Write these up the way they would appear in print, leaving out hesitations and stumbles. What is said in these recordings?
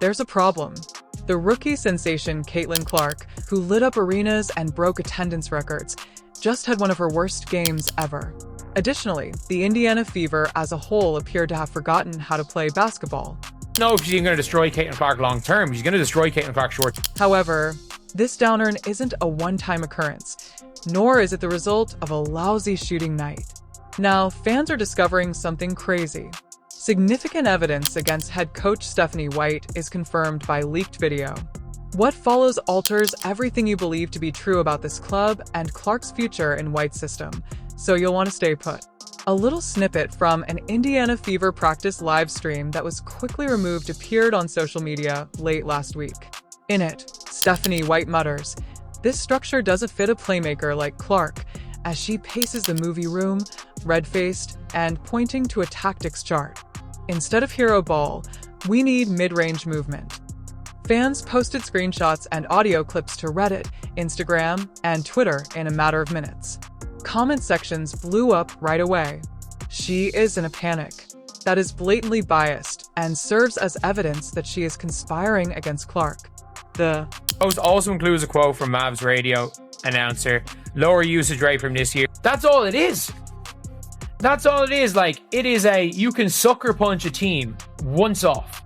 there's a problem. The rookie sensation Caitlin Clark, who lit up arenas and broke attendance records, just had one of her worst games ever. Additionally, the Indiana Fever as a whole appeared to have forgotten how to play basketball. No, she's going to destroy Caitlin Clark long term. She's going to destroy Caitlin Clark short. However, this downer isn't a one-time occurrence, nor is it the result of a lousy shooting night. Now, fans are discovering something crazy. Significant evidence against head coach Stephanie White is confirmed by leaked video. What follows alters everything you believe to be true about this club and Clark's future in White's system, so you'll want to stay put. A little snippet from an Indiana Fever practice live stream that was quickly removed appeared on social media late last week. In it, Stephanie White mutters, "This structure doesn't fit a playmaker like Clark," as she paces the movie room, red-faced and pointing to a tactics chart. Instead of hero ball, we need mid-range movement. Fans posted screenshots and audio clips to Reddit, Instagram, and Twitter in a matter of minutes. Comment sections blew up right away. She is in a panic. That is blatantly biased and serves as evidence that she is conspiring against Clark. The post also includes a quote from Mavs radio announcer, "Lower usage rate from this year." That's all it is. That's all it is. Like, it is you can sucker punch a team once off.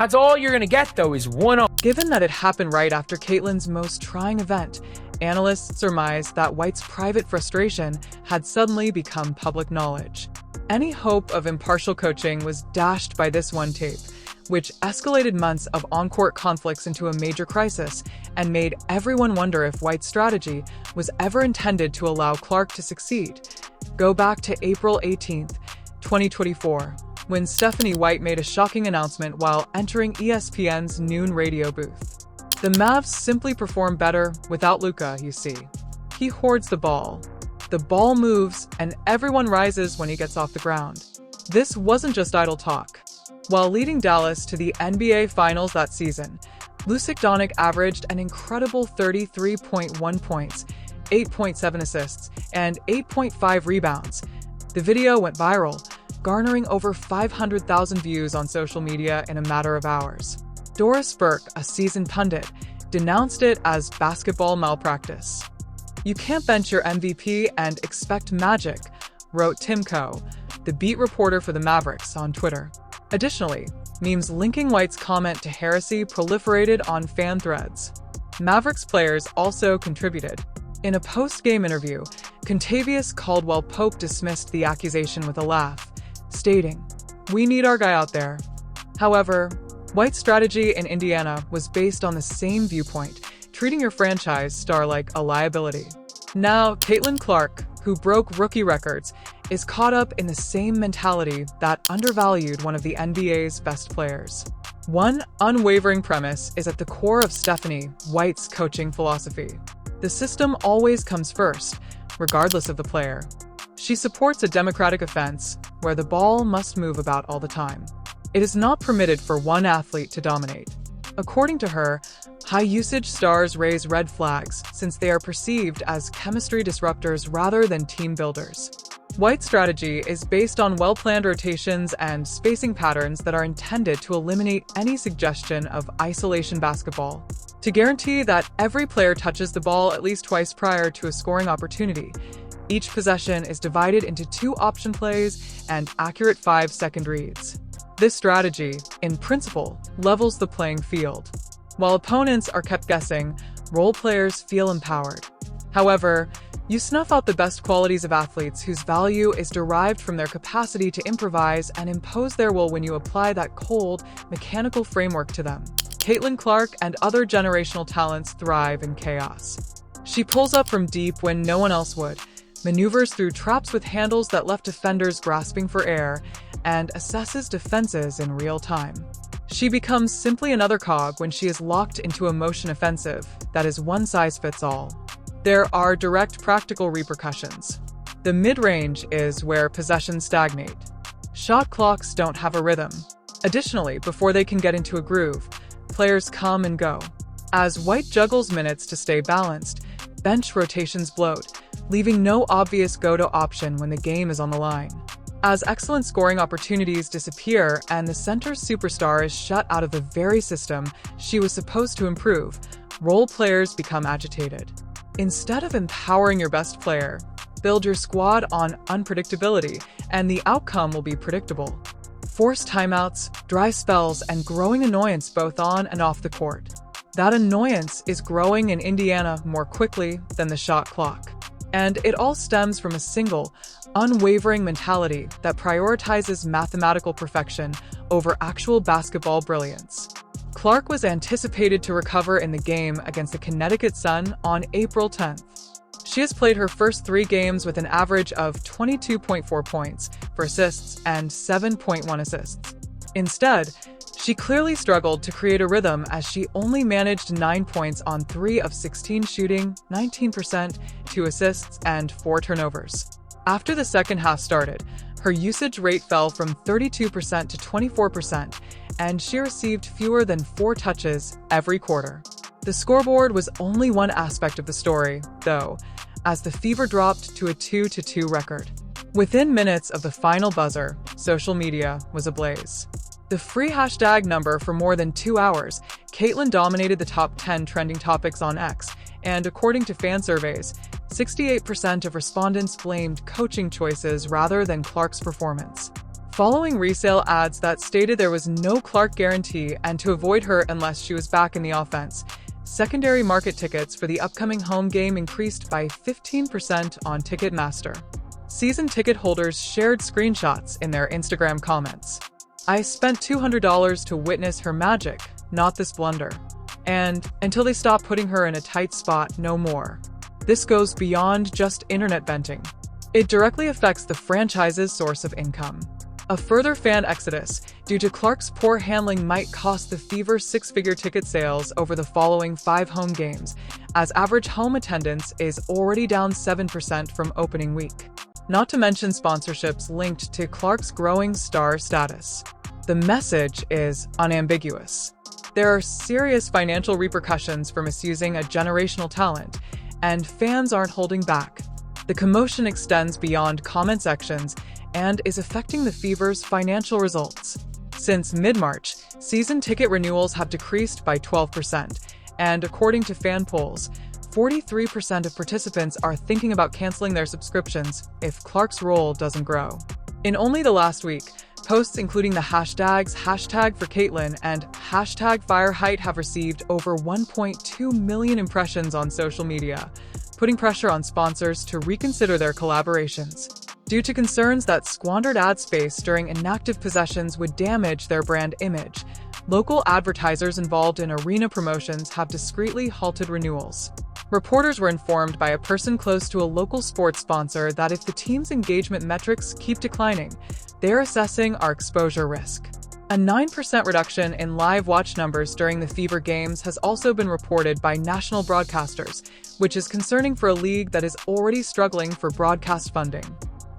That's all you're going to get, though, is one off. Given that it happened right after Caitlin's most trying event, analysts surmise that White's private frustration had suddenly become public knowledge. Any hope of impartial coaching was dashed by this one tape, which escalated months of on-court conflicts into a major crisis and made everyone wonder if White's strategy was ever intended to allow Clark to succeed. Go back to April 18th, 2024, when Stephanie White made a shocking announcement while entering ESPN's noon radio booth. The Mavs simply perform better without Luka, you see. He hoards the ball. The ball moves, and everyone rises when he gets off the ground. This wasn't just idle talk. While leading Dallas to the NBA Finals that season, Lucic Doncic averaged an incredible 33.1 points, 8.7 assists, and 8.5 rebounds. The video went viral, garnering over 500,000 views on social media in a matter of hours. Doris Burke, a seasoned pundit, denounced it as basketball malpractice. "You can't bench your MVP and expect magic," wrote Tim Coe, the beat reporter for the Mavericks, on Twitter. Additionally, memes linking White's comment to heresy proliferated on fan threads. Mavericks players also contributed. In a post-game interview, Kentavious Caldwell-Pope dismissed the accusation with a laugh, stating, "We need our guy out there." However, White's strategy in Indiana was based on the same viewpoint, treating your franchise star like a liability. Now, Caitlin Clark, who broke rookie records, is caught up in the same mentality that undervalued one of the NBA's best players. One unwavering premise is at the core of Stephanie White's coaching philosophy. The system always comes first, regardless of the player. She supports a democratic offense where the ball must move about all the time. It is not permitted for one athlete to dominate. According to her, high-usage stars raise red flags since they are perceived as chemistry disruptors rather than team builders. White's strategy is based on well-planned rotations and spacing patterns that are intended to eliminate any suggestion of isolation basketball. To guarantee that every player touches the ball at least twice prior to a scoring opportunity, each possession is divided into 2 option plays and accurate 5-second reads. This strategy, in principle, levels the playing field. While opponents are kept guessing, role players feel empowered. However, you snuff out the best qualities of athletes whose value is derived from their capacity to improvise and impose their will when you apply that cold, mechanical framework to them. Caitlin Clark and other generational talents thrive in chaos. She pulls up from deep when no one else would, maneuvers through traps with handles that left defenders grasping for air, and assesses defenses in real time. She becomes simply another cog when she is locked into a motion offensive that is one size fits all. There are direct practical repercussions. The mid-range is where possessions stagnate. Shot clocks don't have a rhythm. Additionally, before they can get into a groove, players come and go. As White juggles minutes to stay balanced, bench rotations bloat, leaving no obvious go-to option when the game is on the line. As excellent scoring opportunities disappear and the center's superstar is shut out of the very system she was supposed to improve, role players become agitated. Instead of empowering your best player, build your squad on unpredictability, and the outcome will be predictable. Forced timeouts, dry spells, and growing annoyance both on and off the court. That annoyance is growing in Indiana more quickly than the shot clock. And it all stems from a single, unwavering mentality that prioritizes mathematical perfection over actual basketball brilliance. Clark was anticipated to recover in the game against the Connecticut Sun on April 10th. She has played her first 3 games with an average of 22.4 points for assists and 7.1 assists. Instead, she clearly struggled to create a rhythm as she only managed 9 points on 3 of 16 shooting, 19%, 2 assists, and 4 turnovers. After the second half started, her usage rate fell from 32% to 24%, and she received fewer than 4 touches every quarter. The scoreboard was only one aspect of the story, though, as the Fever dropped to a 2-2 record. Within minutes of the final buzzer, social media was ablaze. The free hashtag number for more than 2 hours, Caitlin dominated the top 10 trending topics on X, and according to fan surveys, 68% of respondents blamed coaching choices rather than Clark's performance. Following resale ads that stated there was no Clark guarantee and to avoid her unless she was back in the offense, secondary market tickets for the upcoming home game increased by 15% on Ticketmaster. Season ticket holders shared screenshots in their Instagram comments. "I spent $200 to witness her magic, not this blunder. And until they stop putting her in a tight spot, no more." This goes beyond just internet venting. It directly affects the franchise's source of income. A further fan exodus due to Clark's poor handling might cost the Fever 6-figure ticket sales over the following 5 home games, as average home attendance is already down 7% from opening week. Not to mention sponsorships linked to Clark's growing star status. The message is unambiguous. There are serious financial repercussions for misusing a generational talent, and fans aren't holding back. The commotion extends beyond comment sections and is affecting the Fever's financial results. Since mid-March, season ticket renewals have decreased by 12%, and according to fan polls, 43% of participants are thinking about canceling their subscriptions if Clark's role doesn't grow. In only the last week, posts including the hashtags #ForCaitlin and #FireHeight have received over 1.2 million impressions on social media, putting pressure on sponsors to reconsider their collaborations. Due to concerns that squandered ad space during inactive possessions would damage their brand image, local advertisers involved in arena promotions have discreetly halted renewals. Reporters were informed by a person close to a local sports sponsor that if the team's engagement metrics keep declining, they're assessing our exposure risk. A 9% reduction in live watch numbers during the Fever games has also been reported by national broadcasters, which is concerning for a league that is already struggling for broadcast funding.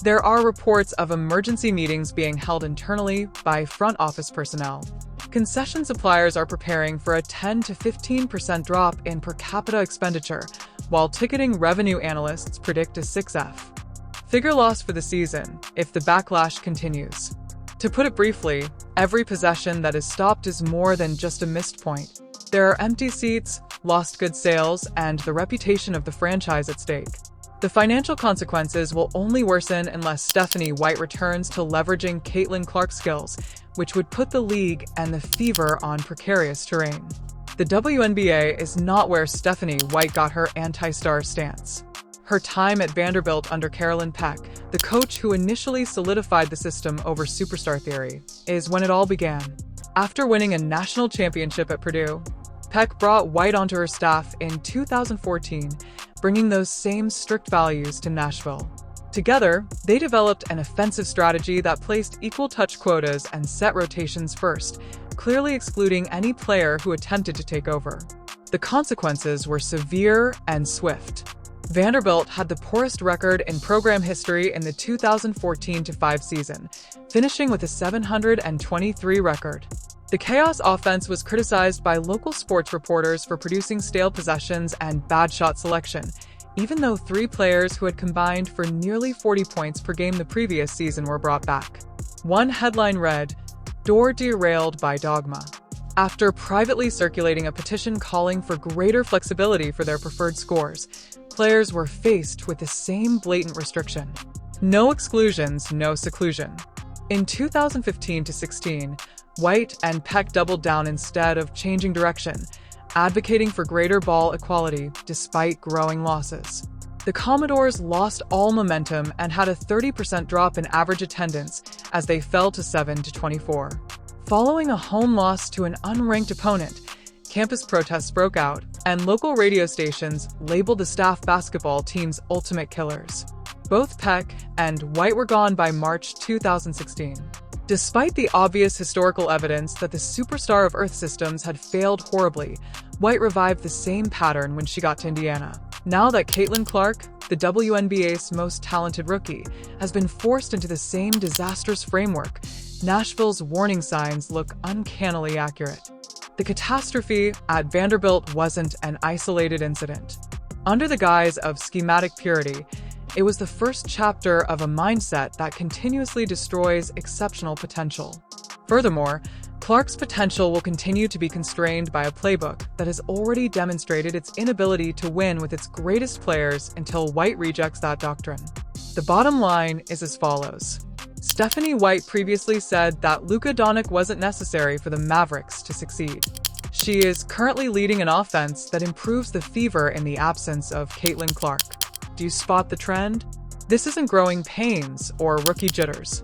There are reports of emergency meetings being held internally by front office personnel. Concession suppliers are preparing for a 10 to 15% drop in per capita expenditure, while ticketing revenue analysts predict a 6F figure loss for the season if the backlash continues. To put it briefly, every possession that is stopped is more than just a missed point. There are empty seats, lost goods sales, and the reputation of the franchise at stake. The financial consequences will only worsen unless Stephanie White returns to leveraging Caitlin Clark's skills, which would put the league and the Fever on precarious terrain. The WNBA is not where Stephanie White got her anti-star stance. Her time at Vanderbilt under Carolyn Peck, the coach who initially solidified the system over superstar theory, is when it all began. After winning a national championship at Purdue, Peck brought White onto her staff in 2014, bringing those same strict values to Nashville. Together, they developed an offensive strategy that placed equal touch quotas and set rotations first, clearly excluding any player who attempted to take over. The consequences were severe and swift. Vanderbilt had the poorest record in program history in the 2014-15 season, finishing with a 723 record. The Chaos offense was criticized by local sports reporters for producing stale possessions and bad shot selection, even though 3 players who had combined for nearly 40 points per game the previous season were brought back. One headline read, "Door derailed by dogma." After privately circulating a petition calling for greater flexibility for their preferred scores, players were faced with the same blatant restriction. No exclusions, no seclusion. In 2015-16, White and Peck doubled down instead of changing direction, advocating for greater ball equality despite growing losses. The Commodores lost all momentum and had a 30% drop in average attendance as they fell to 7-24. Following a home loss to an unranked opponent, campus protests broke out, and local radio stations labeled the staff basketball team's ultimate killers. Both Peck and White were gone by March 2016. Despite the obvious historical evidence that the superstar of Earth systems had failed horribly, White revived the same pattern when she got to Indiana. Now that Caitlin Clark, the WNBA's most talented rookie, has been forced into the same disastrous framework, Nashville's warning signs look uncannily accurate. The catastrophe at Vanderbilt wasn't an isolated incident. Under the guise of schematic purity, it was the first chapter of a mindset that continuously destroys exceptional potential. Furthermore, Clark's potential will continue to be constrained by a playbook that has already demonstrated its inability to win with its greatest players until White rejects that doctrine. The bottom line is as follows. Stephanie White previously said that Luka Doncic wasn't necessary for the Mavericks to succeed. She is currently leading an offense that improves the fever in the absence of Caitlin Clark. Do you spot the trend? This isn't growing pains or rookie jitters.